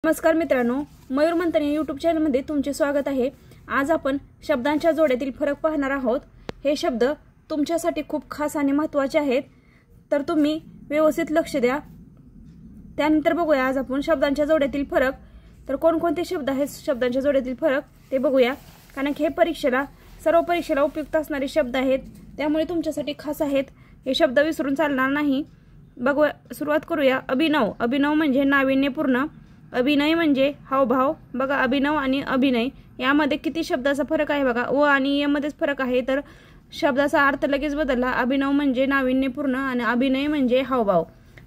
नमस्कार मित्रांनो, मयूर मंथन यूट्यूब चॅनलमध्ये तुमचे स्वागत आहे। आज आपण शब्दांच्या जोड्यातील फरक पाहणार आहोत। हे शब्द तुमच्यासाठी खूप खास आणि महत्त्वाचे आहेत, तर तुम्ही व्यवस्थित लक्ष द्या। त्यानंतर बघूया आज आपण शब्दांच्या जोड्यातील फरक। तर कोणकोणते शब्द आहेत शब्दांच्या जोड्यातील फरक ते बघूया, कारण की हे सर्व परीक्षेला उपयुक्त असणारे शब्द आहेत, त्यामुळे तुमच्यासाठी खास आहेत। हे शब्द विसरून चालणार नाही। बघूया, सुरुवात करूया। अभिनव। अभिनव म्हणजे नाविन्यपूर्ण। अभिनय म्हणजे हावभाव। बघा, अभिनव आणि अभिनय यामध्ये किती शब्दाचा फरक आहे बघा, व आणि य मध्येच फरक आहे, तर शब्दाचा अर्थ लगेच बदलला। अभिनव म्हणजे नाविन्यपूर्ण आणि अभिनय म्हणजे हावभाव।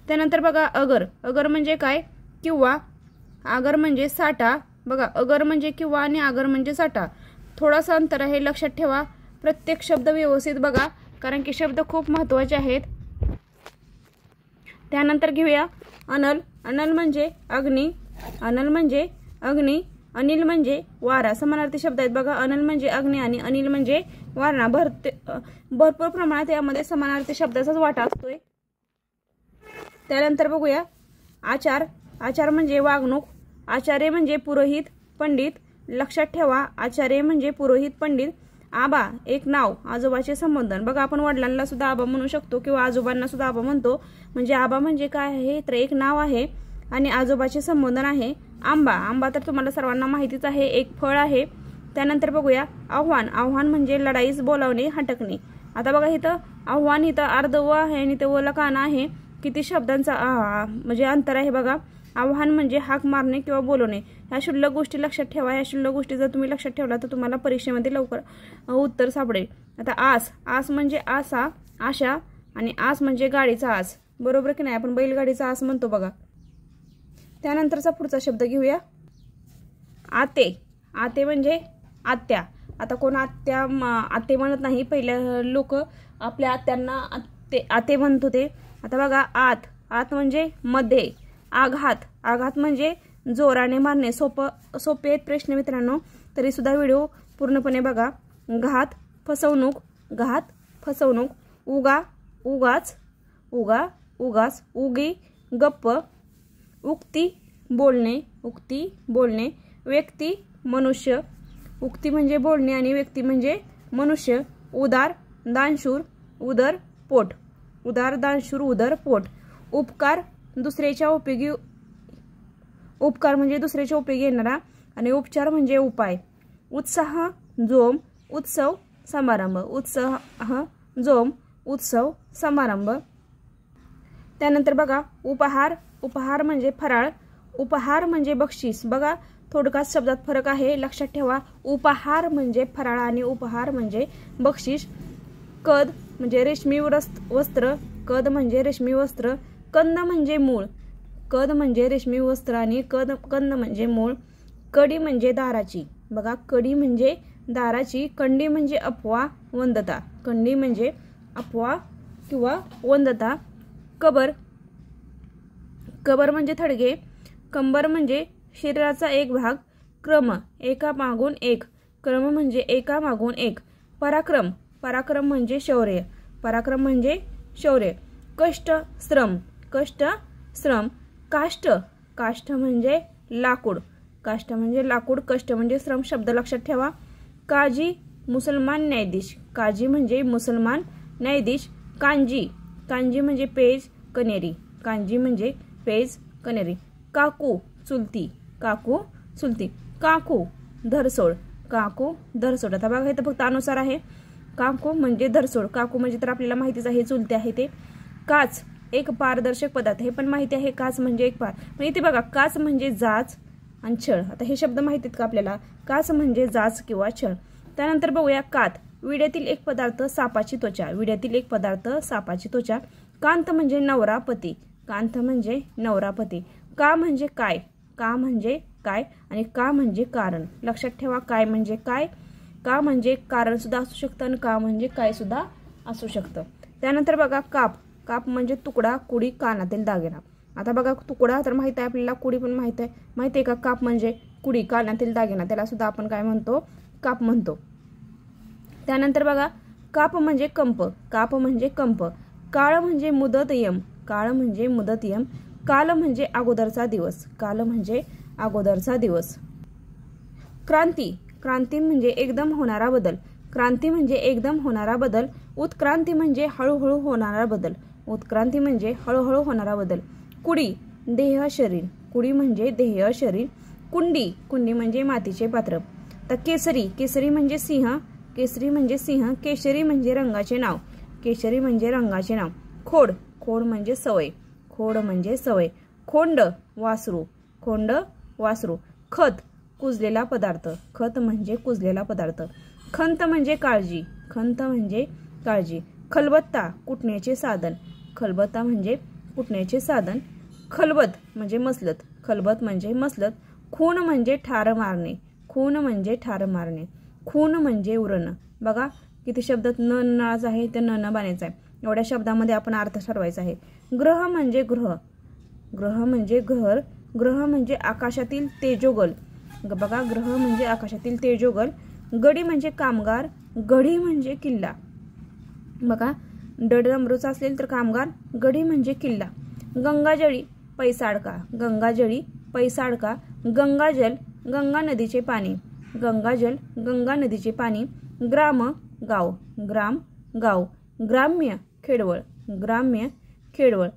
त्यानंतर बघा अगर। अगर म्हणजे काय? किंवा। आगर म्हणजे साठा। बघा, अगर म्हणजे किंवा आणि आगर म्हणजे साठा। थोडासा अंतर आहे, लक्षात ठेवा। प्रत्येक शब्द व्यवस्थित बघा, कारण की शब्द खूप महत्त्वाचे आहेत। त्यानंतर घेऊया अनल। अनल म्हणजे अग्नी। अनल म्हणजे अग्नी। अनिल म्हणजे वारा। समानार्थी शब्द आहेत बघा। अनल म्हणजे अग्नी आणि अनिल म्हणजे वारा। भरपूर प्रमाणात यामध्ये समानार्थी शब्दाचाच वाटा असतोय। त्यानंतर बघूया आचार। आचार म्हणजे वागणूक। आचार्य म्हणजे पुरोहित, पंडित। लक्षात ठेवा, आचार्य म्हणजे पुरोहित, पंडित। आबा एक नाव, आजोबाचे संबोधन। बघा, आपण वडिलांना सुद्धा आबा म्हणू शकतो किंवा आजोबांना सुद्धा आबा म्हणतो। म्हणजे आबा म्हणजे काय आहे, तर एक नाव आहे आणि आजोबाचे संबोधन आहे। आंबा। आंबा तर तुम्हाला सर्वांना माहितीच आहे, एक फळ आहे। त्यानंतर बघूया आव्हान। आव्हान म्हणजे लढाईस बोलावणे, हटकणे। आता बघा, इथं आव्हान इथं अर्ध व आहे आणि ते वला काना आहे। किती शब्दांचा म्हणजे अंतर आहे बघा। आव्हान म्हणजे हाक मारणे किंवा बोलवणे। ह्या शुल्लक गोष्टी लक्षात ठेवा। ह्या शुल्लक गोष्टी जर तुम्ही लक्षात ठेवला तर तुम्हाला परीक्षेमध्ये लवकर उत्तर सापडेल। आता आस। आस म्हणजे आशा, आशा आणि आस म्हणजे गाडीचा आस, बरोबर की नाही? आपण बैलगाडीचा आस म्हणतो बघा। त्यानंतरचा पुढचा शब्द घेऊया आते। आते म्हणजे आत्या। आता कोण आते म्हणत नाही, पहिले लोक आपल्या आत्यांना आते म्हणत होते। आता बघा आत। आत म्हणजे मध्ये। आघात। आघात म्हणजे जोराने मारणे। सोपे आहेत प्रश्न मित्रांनो, तरी सुद्धा व्हिडिओ पूर्णपणे बघा। घात, फसवणूक। घात, फसवणूक। उगा, उगाच। उगा, उगाच। उगी, गप्प। उक्ती, बोलणे। उक्ती, बोलणे। व्यक्ती, मनुष्य। उक्ती म्हणजे बोलणे आणि व्यक्ती म्हणजे मनुष्य। उदार, दानशूर। उदर, पोट। उदार, दानशूर, उदर, पोट। उपकार, दुसऱ्याच्या उपयोगी। उपकार म्हणजे दुसऱ्याच्या उपयोगी येणारा आणि उपचार म्हणजे उपाय। उत्साह, जोम। उत्सव, समारंभ। उत्साह, जोम, उत्सव, समारंभ। त्यानंतर बघा उपहार। उपहार म्हणजे फराळ। उपहार म्हणजे बक्षीस। बघा, थोडक्यात शब्दात फरक आहे, लक्षात ठेवा। उपहार म्हणजे फराळ आणि उपहार म्हणजे बक्षीस। कद म्हणजे रेशमी वस्त्र। कद म्हणजे रेशमी वस्त्र। कंद म्हणजे मूळ। कद म्हणजे रेशमी वस्त्र आणि कंद म्हणजे मूळ। कडी म्हणजे दाराची। बघा, कडी म्हणजे दाराची। कंडी म्हणजे अफवा, वंदता। कंडी म्हणजे अफवा किंवा वंदता। कबर। कबर म्हणजे थडगे। कंबर म्हणजे शरीराचा एक भाग। क्रम, एकामागून एक। क्रम म्हणजे एकामागून एक। पराक्रम। पराक्रम म्हणजे शौर्य। पराक्रम म्हणजे शौर्य। कष्ट, श्रम। कष्ट, श्रम। काष्ट। काष्ट म्हणजे लाकूड। काष्ट म्हणजे लाकूड। कष्ट म्हणजे श्रम। शब्द लक्षात ठेवा। काजी, मुसलमान न्यायाधीश। काजी म्हणजे मुसलमान न्यायाधीश। कांजी। कांजी म्हणजे पेज, कनेरी। कांजी म्हणजे पेज, कनेरी। काकू, चुलती। काकू, चुलती। काकू, धरसोड। काकू, धरसोड। आता बघा, इथं फक्त अनुसार आहे। काकू म्हणजे धरसोड। काकू म्हणजे तर आपल्याला माहितीच आहे, चुलते आहे ते। काच, एक पारदर्शक पदार्थ। हे पण माहिती आहे, काच म्हणजे एक मग इथे बघा, काच म्हणजे जाच आणि छळ। आता हे शब्द माहिती आहेत का आपल्याला? काच म्हणजे जाच किंवा छळ। त्यानंतर बघूया कात। विड्यातील एक पदार्थ, सापाची त्वचा। विड्यातील एक पदार्थ, सापाची त्वचा। कांत म्हणजे नवरा, पती। कांत म्हणजे नवरा, पती। का म्हणजे काय। का म्हणजे काय आणि का म्हणजे कारण। लक्षात ठेवा, काय म्हणजे काय, का म्हणजे कारण सुद्धा असू शकतं आणि का म्हणजे काय सुद्धा असू शकतं। त्यानंतर बघा काप। काप म्हणजे तुकडा, कुडी, कानातील दागिना। आता बघा, तुकडा तर माहित आहे आपल्याला, कुडी पण माहित आहे। माहिती आहे का? काप म्हणजे कुडी, कानातील दागिना, त्याला सुद्धा आपण काय म्हणतो? काप म्हणतो। त्यानंतर बघा काप म्हणजे कंप। काप म्हणजे कंप। काळ म्हणजे मुदत, यम। काळ म्हणजे मुदत, यम। काल म्हणजे अगोदरचा दिवस। काल म्हणजे अगोदरचा दिवस. क्रांती, क्रांती म्हणजे एकदम होणारा बदल. क्रांती म्हणजे एकदम होणारा बदल. उत्क्रांती म्हणजे हळूहळू होणारा बदल. उत्क्रांती म्हणजे हळूहळू होणारा बदल. कुडी, देह शरीर. कुडी म्हणजे देह शरीर. कुंडी, कुंडी म्हणजे मातीचे पात्र. तर केसरी, केसरी म्हणजे सिंह. केसरी म्हणजे सिंह. केशरी म्हणजे रंगाचे नाव. केशरी म्हणजे रंगाचे नाव. खोड, खोड म्हणजे सवय. खोड म्हणजे सवय. खोंड, वासरू. खोंड, वासरू. खत, कुजलेला पदार्थ. खत म्हणजे कुजलेला पदार्थ. खंत म्हणजे काळजी. खंत म्हणजे काळजी. खलबत्ता, कुटण्याचे साधन. खलबत्ता म्हणजे कुटण्याचे साधन. खलबत म्हणजे मसलत. खलबत म्हणजे मसलत. खून म्हणजे ठार मारणे. खून म्हणजे ठार मारणे. खून म्हणजे उरण. बघा किती शब्दात न नाच आहे ते न बाणायचं आहे. एवढ्या शब्दामध्ये आपण अर्थ ठरवायचा आहे. ग्रह म्हणजे गृह. ग्रह म्हणजे घर. ग्रह म्हणजे आकाशातील तेजोगल. बघा ग्रह म्हणजे आकाशातील तेजोगल. गडी म्हणजे कामगार. गढी म्हणजे किल्ला. बघा डमरूचा असेल तर कामगार. गढी म्हणजे किल्ला. गंगाजळी, पैसा अडका. गंगाजळी, पैसा अडका. गंगाजल, गंगा नदीचे पाणी. गंगाजल, गंगा नदीचे पाणी. ग्राम, गाव. ग्राम, गाव. ग्राम्य, खेडवळ. ग्राम्य, खेडवळ.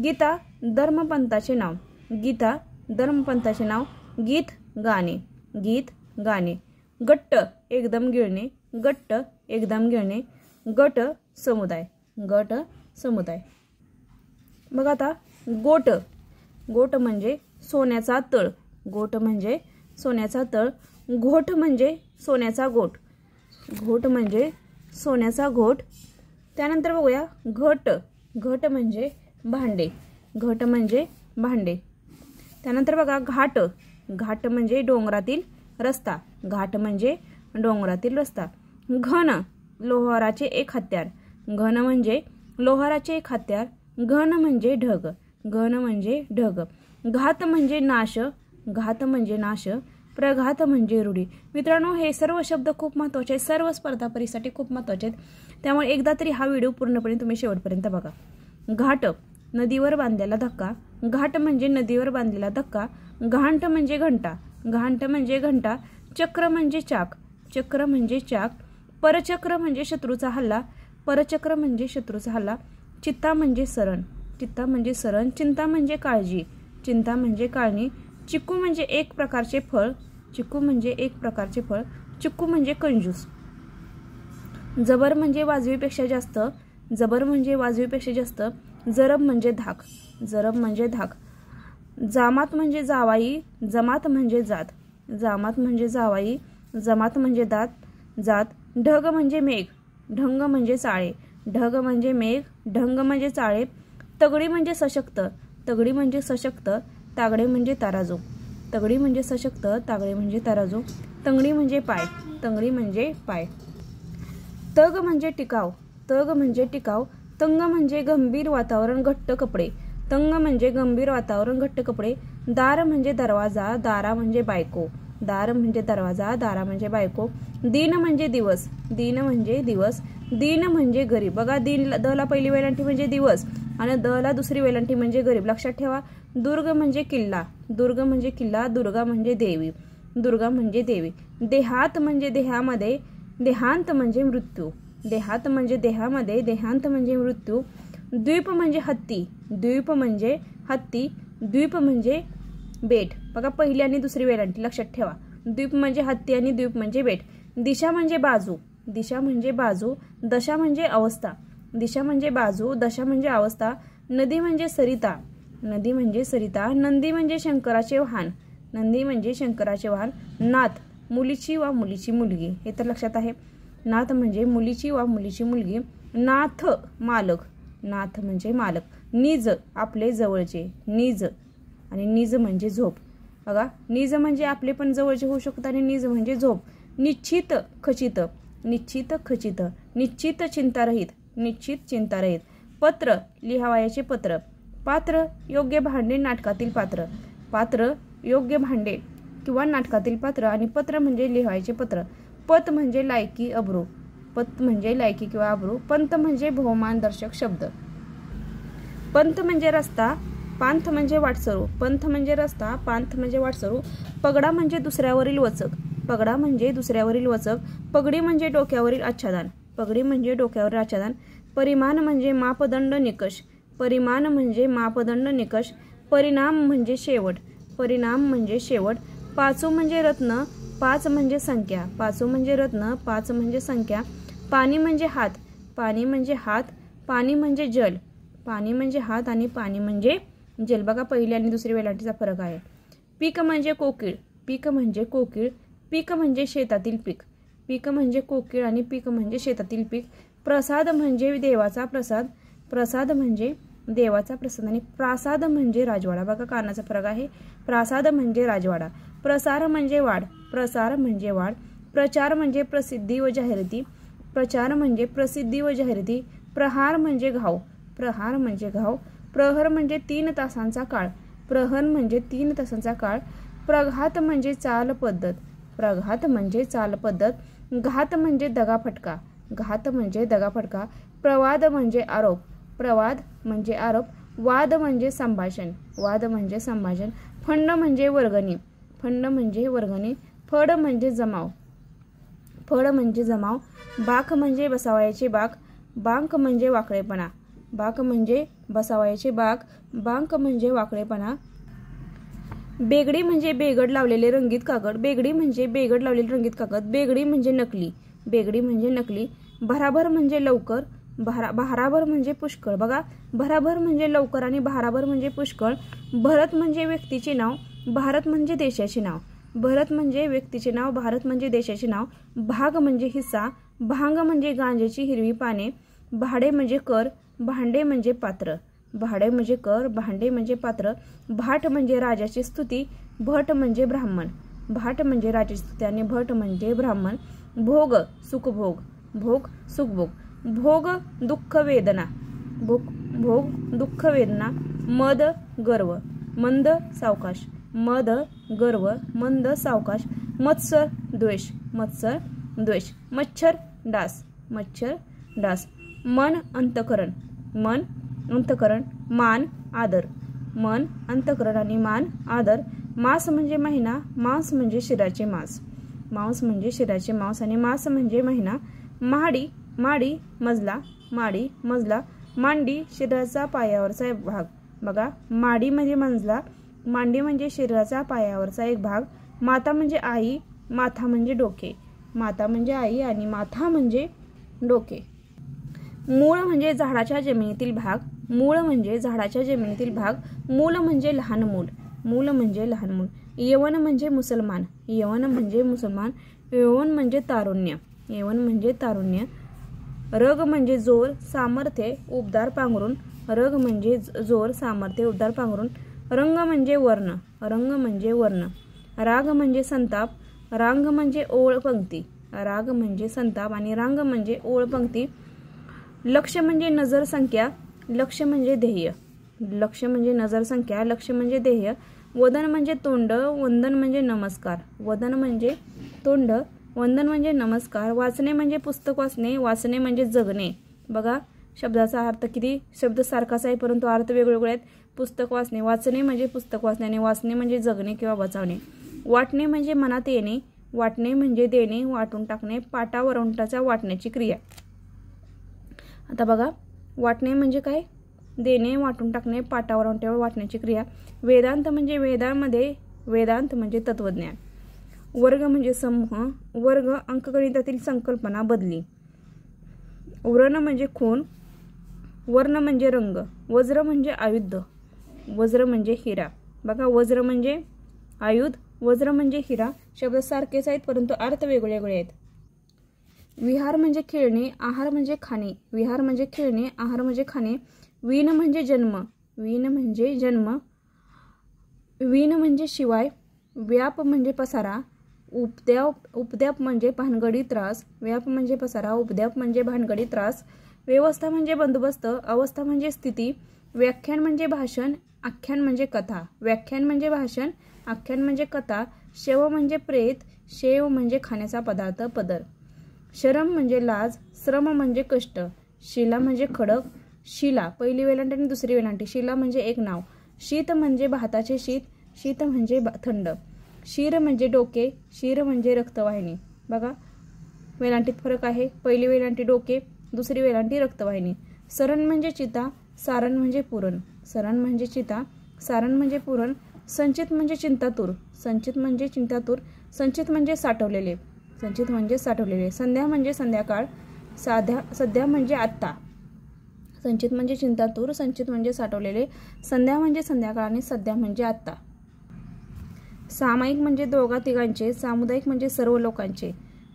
गीता, धर्मपंथाचे नाव. गीता, धर्मपंथाचे नाव. गीत, गाणे. गीत, गाणे. गट्ट, एकदम गिळणे. गट्ट, एकदम गिळणे. गट, समुदाय. गट, समुदाय. बघा आता गोट. गोट म्हणजे सोन्याचा तळ. गोट म्हणजे सोन्याचा तळ. घोट म्हणजे सोन्याचा गोट. घोट म्हणजे सोन्याचा घोट. त्यानंतर बघूया घट. घट म्हणजे भांडे. घट म्हणजे भांडे. त्यानंतर बघा घाट. घाट म्हणजे डोंगरातील रस्ता. घाट म्हणजे डोंगरातील रस्ता. घन, लोहाराचे एक हत्यार. घन म्हणजे लोहाराचे एक हत्यार. घन म्हणजे ढग. घन म्हणजे ढग. घात म्हणजे नाश. घात म्हणजे नाश. प्रघात म्हणजे रूढी. मित्रांनो हे सर्व शब्द खूप महत्त्वाचे आहेत. सर्व स्पर्धा परीक्षेसाठी खूप महत्त्वाचे आहेत. त्यामुळे एकदा तरी हा व्हिडिओ पूर्णपणे तुम्ही शेवटपर्यंत बघा. घाट, नदीवर बांधलेला धक्का. घाट म्हणजे नदीवर बांधलेला धक्का. घांट म्हणजे घंटा. घांट म्हणजे घंटा. चक्र म्हणजे चाक. चक्र म्हणजे चाक. परचक्र म्हणजे शत्रूचा हल्ला. परचक्र म्हणजे शत्रूचा हल्ला. चित्ता म्हणजे सरण. चित्ता म्हणजे सरण. चिंता म्हणजे काळजी. चिंता म्हणजे काळजी. चिक्कू म्हणजे एक प्रकारचे फळ. चिक्कू म्हणजे एक प्रकारचे फळ. चिक्कू म्हणजे कंजूस. जबर म्हणजे वाजवीपेक्षा जास्त. जबर म्हणजे वाजवीपेक्षा जास्त. जरब म्हणजे धाक. जरब म्हणजे धाक. जामात म्हणजे जावाई. जमात म्हणजे जात. जामात म्हणजे जावाई. जमात म्हणजे जात. ढग म्हणजे मेघ. ढंग म्हणजे चाळे. ढग म्हणजे मेघ. ढंग म्हणजे चाळे. तगडी म्हणजे सशक्त. तगडी म्हणजे सशक्त. तागडे म्हणजे तराजू. तगडी म्हणजे सशक्त. तागडे म्हणजे तराजू. तंगडी म्हणजे पाय. तंगडी म्हणजे पाय. तग म्हणजे टिकाव. तग म्हणजे टिकाव. तंग म्हणजे गंभीर वातावरण, घट्ट कपडे. तंग म्हणजे गंभीर वातावरण, घट्ट कपडे. दार म्हणजे दरवाजा. दारा म्हणजे बायको. दार म्हणजे दरवाजा. दारा म्हणजे बायको. दिन म्हणजे दिवस. दिन म्हणजे दिवस. दिन म्हणजे गरीब. बघा द ला पहिली वेलांटी म्हणजे दिवस आणि द ला दुसरी वेलांटी म्हणजे गरीब. लक्षात ठेवा. दुर्ग म्हणजे किल्ला. दुर्ग म्हणजे किल्ला. दुर्गा म्हणजे देवी. दुर्गा म्हणजे देवी. देहात म्हणजे देहामध्ये. देहांत म्हणजे मृत्यू. देहात म्हणजे देहामध्ये. देहांत म्हणजे मृत्यू. द्वीप म्हणजे हत्ती. द्वीप म्हणजे हत्ती. द्वीप म्हणजे बेट. बघा पहिली आणि दुसरी वेलांटी लक्षात ठेवा. द्वीप म्हणजे हत्ती आणि द्वीप म्हणजे बेट. दिशा म्हणजे बाजू. दिशा म्हणजे बाजू. दशा म्हणजे अवस्था. दिशा म्हणजे बाजू. दशा म्हणजे अवस्था. नदी म्हणजे सरिता. नदी म्हणजे सरिता. नंदी म्हणजे शंकराचे वाहन. नंदी म्हणजे शंकराचे वाहन. नात, मुलीची वा मुलीची मुलगी. हे तर लक्षात आहे. नात म्हणजे मुलीची वा मुलीची मुलगी. नाथ, मालक. नाथ म्हणजे मालक. निज, आपले जवळचे. निज आणि निज म्हणजे झोप. बघा निज म्हणजे आपले पण जवळचे होऊ शकतात आणि निज म्हणजे झोप. निश्चित, खचित. निश्चित, खचित. निश्चित, चिंतारहित. निश्चित, चिंतारहित. पत्र, लिहावयाचे पत्र. पात्र, योग्य भांडे, नाटकातील पात्र. पात्र, योग्य भांडे किंवा नाटकातील पात्र. आणि पत्र म्हणजे लिहायचे पत्र. पत म्हणजे लायकी, अब्रू. पत म्हणजे लायकी किंवा अब्रू. पंत म्हणजे बहुमानदर्शक शब्द. पंत म्हणजे रस्ता. पांथ म्हणजे वाटसरू, पंथ म्हणजे रस्ता, पांथ म्हणजे वाटसरू. पगडा म्हणजे दुसऱ्यावरील वचक, पगडा म्हणजे दुसऱ्यावरील वचक. पगडी म्हणजे डोक्यावरील आच्छादन, पगडी म्हणजे डोक्यावरील आच्छादन. परिमाण म्हणजे मापदंड निकष, परिमाण म्हणजे मापदंड निकष. परिणाम म्हणजे शेवट, परिणाम म्हणजे शेवट. पाचू म्हणजे रत्न, पाच म्हणजे संख्या, पाचू म्हणजे रत्न, पाच म्हणजे संख्या. पाणी म्हणजे हात, पाणी म्हणजे हात, पाणी म्हणजे जल, पाणी म्हणजे हात आणि पाणी म्हणजे जल. बघा पहिली आणि दुसरी वेलांटीचा फरक आहे. पीक म्हणजे कोकिळ, पीक म्हणजे कोकिळ. पीक म्हणजे शेतातील पीक, पीक म्हणजे कोकिळ आणि पीक म्हणजे शेतातील पीक. प्रसाद म्हणजे देवाचा प्रसाद, प्रसाद म्हणजे देवाचा प्रसाद आणि प्रासाद म्हणजे राजवाडा. बघा कानाचा फरक आहे. प्रासाद म्हणजे राजवाडा. प्रसार म्हणजे वाढ, प्रसार म्हणजे वाढ. प्रचार म्हणजे प्रसिद्धी व जाहिराती, प्रचार म्हणजे प्रसिद्धी व जाहिराती. प्रहार म्हणजे घाव, प्रहार म्हणजे घाव. प्रहर म्हणजे 3 तासांचा काळ, प्रहर म्हणजे 3 तासांचा काळ. प्रघात म्हणजे चाल पद्धत, प्रघात म्हणजे चाल पद्धत. घात म्हणजे दगाफटका, घात म्हणजे दगाफटका. प्रवाद म्हणजे आरोप, प्रवाद म्हणजे आरोप. वाद म्हणजे संभाषण, वाद म्हणजे संभाषण. फंड म्हणजे वर्गणी, फंड म्हणजे वर्गणी. फड म्हणजे जमाव, फड म्हणजे जमाव. बाक म्हणजे बसावयाचे बाक, बांक म्हणजे वाकडेपणा, बाक म्हणजे बसावयाचे बाक, बांक म्हणजे वाकडेपणा. बेगडी म्हणजे बेगड लावलेले रंगीत कागद, बेगडी म्हणजे बेगड लावलेले रंगीत कागद. बेगडी म्हणजे नकली, बेगडी म्हणजे नकली. भराभर म्हणजे लवकर, भाराभर म्हणजे पुष्कळ. बघा भराभर म्हणजे लवकर आणि भाराभर म्हणजे पुष्कळ. भरत म्हणजे व्यक्तीचे नाव, भारत म्हणजे देशाचे नाव, भरत म्हणजे व्यक्तीचे नाव, भारत म्हणजे देशाचे नाव. भाग म्हणजे हिस्सा, भांग म्हणजे गांजेची हिरवी पाने. भाडे म्हणजे कर, भांडे म्हणजे पात्र, भाडे म्हणजे कर, भांडे म्हणजे पात्र. भाट म्हणजे राजाची स्तुती, भट म्हणजे ब्राह्मण, भाट म्हणजे राजाची स्तुती आणि भट म्हणजे ब्राह्मण. भोग सुखभोग, भोग सुखभोग. भोग दुःख वेदना, भोग भोग दुःख वेदना. मद गर्व, मंद सावकाश, मद गर्व मंद सावकाश. मत्सर द्वेष, मत्सर द्वेष. मच्छर डास, मच्छर डास. मन अंतकरण, मन अंतकरण. मान आदर, मन अंतकरण आणि मान आदर. मास म्हणजे महिना, मांस म्हणजे शिराचे मांस, मांस म्हणजे शिराचे मांस आणि मास म्हणजे महिना. महाडी, माडी मजला, माडी मजला. मांडी शरीराचा पायावरचा एक भाग. बघा माडी म्हणजे मजला, मांडी म्हणजे शरीराचा पायावरचा एक भाग. माता म्हणजे आई, माथा म्हणजे डोके, माता म्हणजे आई आणि माथा म्हणजे डोके. मूळ म्हणजे झाडाच्या जमिनीतील भाग, मूळ म्हणजे झाडाच्या जमिनीतील भाग. मूल म्हणजे लहान मूल, मूल म्हणजे लहान मूल. यवन म्हणजे मुसलमान, यवन म्हणजे मुसलमान. यवन म्हणजे तारुण्य, यवन म्हणजे तारुण्य. रग म्हणजे जोर, सामर्थ्य, उबदार पांघरून, रग म्हणजे जोर, सामर्थ्य, उबदार पांघरून. रंग म्हणजे वर्ण, रंग म्हणजे वर्ण. राग म्हणजे संताप, रांग म्हणजे ओळ पंक्ती, राग म्हणजे संताप आणि रांग म्हणजे ओळ पंक्ती. लक्ष म्हणजे नजर संख्या, लक्ष म्हणजे ध्येय, लक्ष म्हणजे नजर संख्या, लक्ष म्हणजे ध्येय. वदन म्हणजे तोंड, वंदन म्हणजे नमस्कार, वदन म्हणजे तोंड, वंदन म्हणजे नमस्कार. वाचणे म्हणजे पुस्तक वाचणे, वाचणे म्हणजे जगणे. बघा शब्दाचा अर्थ किती शब्द सारखाच आहे परंतु अर्थ वेगवेगळे आहेत. पुस्तक वाचणे, वाचणे म्हणजे पुस्तक वाचणे आणि वाचणे म्हणजे जगणे किंवा बचावणे. वाटणे म्हणजे मनात येणे, वाटणे म्हणजे देणे, वाटून टाकणे. पाटावर उंटाच्या वाटण्याची क्रिया. आता बघा वाटणे म्हणजे काय, देणे, वाटून टाकणे, पाटावर उंट्यावर वाटण्याची क्रिया. वेदांत म्हणजे वेदांमध्ये, वेदांत म्हणजे तत्वज्ञान. वर्ग म्हणजे समूह, वर्ग अंकगणितातील संकल्पना बदली. व्रण म्हणजे खून, वर्ण म्हणजे रंग. वज्र म्हणजे आयुध, वज्र म्हणजे हिरा. बघा वज्र म्हणजे आयुध, वज्र म्हणजे हिरा. शब्द सारखेच आहेत परंतु अर्थ वेगवेगळे आहेत. विहार म्हणजे खेळणे, आहार म्हणजे खाणे, विहार म्हणजे खेळणे, आहार म्हणजे खाणे. वीण म्हणजे जन्म, वीण म्हणजे जन्म, वीण म्हणजे शिवाय. व्याप म्हणजे पसारा, उपद्याप म्हणजे भानगडी त्रास, व्याप म्हणजे पसारा, उपद्याप म्हणजे भानगडी त्रास. व्यवस्था म्हणजे बंदोबस्त, अवस्था म्हणजे स्थिती. व्याख्यान म्हणजे भाषण, आख्यान म्हणजे कथा, व्याख्यान म्हणजे भाषण, आख्यान म्हणजे कथा. शव म्हणजे प्रेत, शेव म्हणजे खाण्याचा पदार्थ, पदर. शरम म्हणजे लाज, श्रम म्हणजे कष्ट. शिला म्हणजे खडक, शिला पहिली वेलांटी आणि दुसरी वेलांटी. शिला म्हणजे एक नाव, शीत म्हणजे भाताचे शीत, शीत म्हणजे थंड. शीर म्हणजे डोके, शीर म्हणजे रक्तवाहिनी. बघा वेलांटीत फरक आहे. पहिली वेलांटी डोके, दुसरी वेलांटी रक्तवाहिनी. सरण म्हणजे चिता, सारण म्हणजे पुरण. सरण म्हणजे चिता, सारण म्हणजे पुरण. संचित म्हणजे चिंतातूर, संचित म्हणजे चिंतातूर. संचित म्हणजे साठवलेले, संचित म्हणजे साठवलेले. संध्या म्हणजे संध्याकाळ, सध्या म्हणजे आत्ता. संचित म्हणजे चिंतातूर, संचित म्हणजे साठवलेले. संध्या म्हणजे संध्याकाळ आणि सध्या म्हणजे आत्ता. सामायिक म्हणजे दोघा तिघांचे, सामुदायिक म्हणजे सर्व लोकांचे.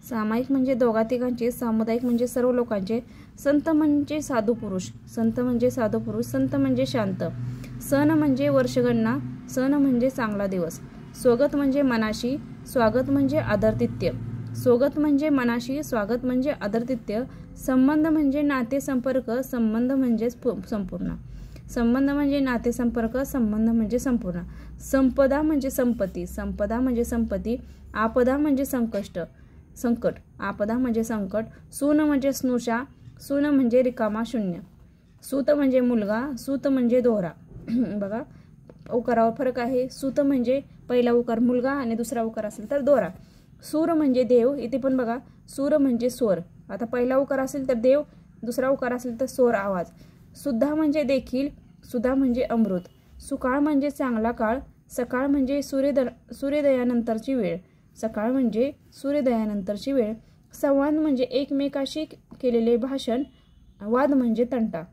सामायिक म्हणजे दोघा तिघांचे, सामुदायिक म्हणजे सर्व लोकांचे. संत म्हणजे साधू पुरुष, संत म्हणजे साधू पुरुष. संत म्हणजे शांत. सण म्हणजे वर्षगणना, सण म्हणजे चांगला दिवस. स्वगत म्हणजे मनाशी, स्वागत म्हणजे आदरातिथ्य. स्वगत म्हणजे मनाशी, स्वागत म्हणजे आदरातिथ्य. संबंध म्हणजे नाते संपर्क, संबंध म्हणजे संपूर्ण. संबंध म्हणजे नाते संपर्क, संबंध म्हणजे संपूर्ण. संपदा म्हणजे संपत्ती, संपदा म्हणजे संपत्ती. आपदा म्हणजे संकट, आपदा म्हणजे संकट. सून म्हणजे स्नुषा, सून म्हणजे रिकामा शून्य. सूत म्हणजे मुलगा, सूत म्हणजे दोहरा. बघा उकारावर फरक आहे. सूत म्हणजे पहिला उकार मुलगा आणि दुसरा उकार असेल तर दोहरा. सूर म्हणजे देव, इथे पण बघा सूर म्हणजे स्वर. आता पहिला उकार असेल तर देव, दुसरा उकार असेल तर स्वर आवाज. सुद्धा म्हणजे देखील, सुधा म्हणजे अमृत. सुकाळ म्हणजे चांगला काळ, सकाळ म्हणजे सूर्योदयानंतरची वेळ, सकाळ म्हणजे सूर्योदयानंतरची वेळ. संवाद म्हणजे एकमेकाशी केलेले भाषण, वाद म्हणजे तंटा.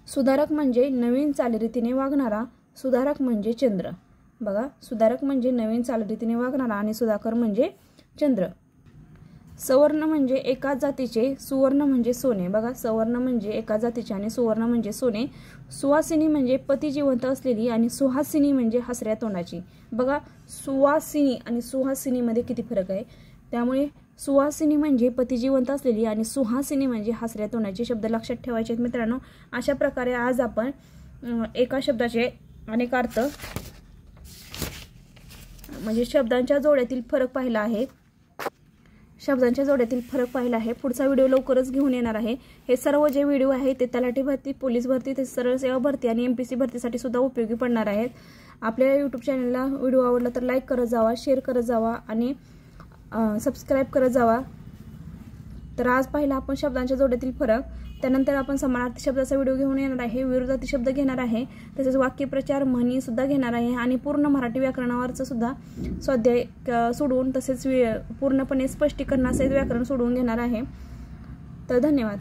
सुधारक म्हणजे नवीन चालीरीतीने वागणारा, सुधारक म्हणजे चंद्र. बघा सुधारक म्हणजे नवीन चालीरीतीने वागणारा आणि सुधाकर म्हणजे चंद्र. सवर्ण म्हणजे एकाच जातीचे, सुवर्ण म्हणजे सोने. बघा सवर्ण म्हणजे एकाच जातीचे आणि सुवर्ण म्हणजे सोने. सुवासिनी म्हणजे पती जिवंत असलेली आणि सुहासिनी म्हणजे हसऱ्या तोंडाची. बघा सुवासिनी आणि सुहासिनी मध्ये किती फरक आहे. त्यामुळे सुवासिनी म्हणजे पती जिवंत असलेली आणि सुहासिनी म्हणजे हसऱ्या तोंडाची. शब्द लक्षात ठेवायचे आहेत मित्रांनो. अशा प्रकारे आज आपण एका शब्दाचे अनेक अर्थ म्हणजे शब्दांच्या जोड्यातील फरक पाहिला आहे. शब्दांच्या जोड्यातील फरक पाहिला आहे. पुढचा व्हिडिओ लवकरच घेऊन येणार आहे. हे सर्व जे व्हिडिओ आहे ते तलाठी भरती, पोलीस भरती, ते सरळ सेवा भरती आणि MPSC भरतीसाठी सुद्धा उपयोगी पडणार आहेत. आपल्या YouTube चॅनलला व्हिडिओ आवडला तर लाईक करत जावा, शेअर करत जावा आणि सबस्क्राईब करत जावा. तर आज पाहिला आपण शब्दांच्या जोड्यातील फरक. त्यानंतर आपण समानार्थी शब्दाचा व्हिडिओ घेऊन येणार आहे, विरोधार्थी शब्द घेणार आहे, तसेच वाक्यप्रचार म्हणी सुद्धा घेणार आहे आणि पूर्ण मराठी व्याकरणावरचं सुद्धा स्वाध्याय सोडवून तसेच पूर्णपणे स्पष्टीकरणासहित व्याकरण सोडवून घेणार आहे. तर धन्यवाद.